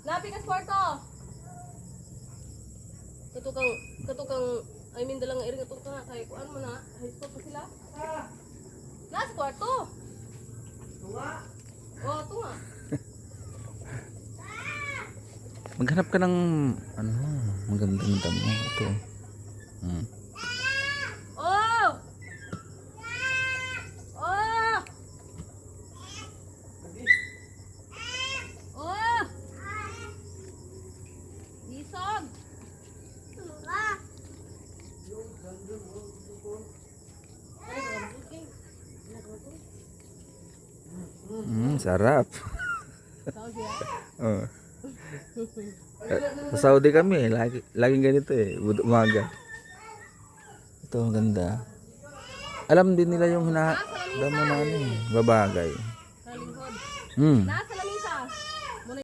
Napikas kwarto. Katukang I mean dalang iring katukang nga kay kuan mo na. High school pa sila. Nasa kwarto. Tunga. Oh, tunga. Maghanap ka ng ano, magandang damo ito. Oh! Oh! Oh! Isog! Sarap. Tawag siya? Oh. Sa Saudi kami, laging ganito umaga. Ito, ang ganda. Alam din nila yung damo na babagay. Sa lingkod. Hmm. Nasa lamisa.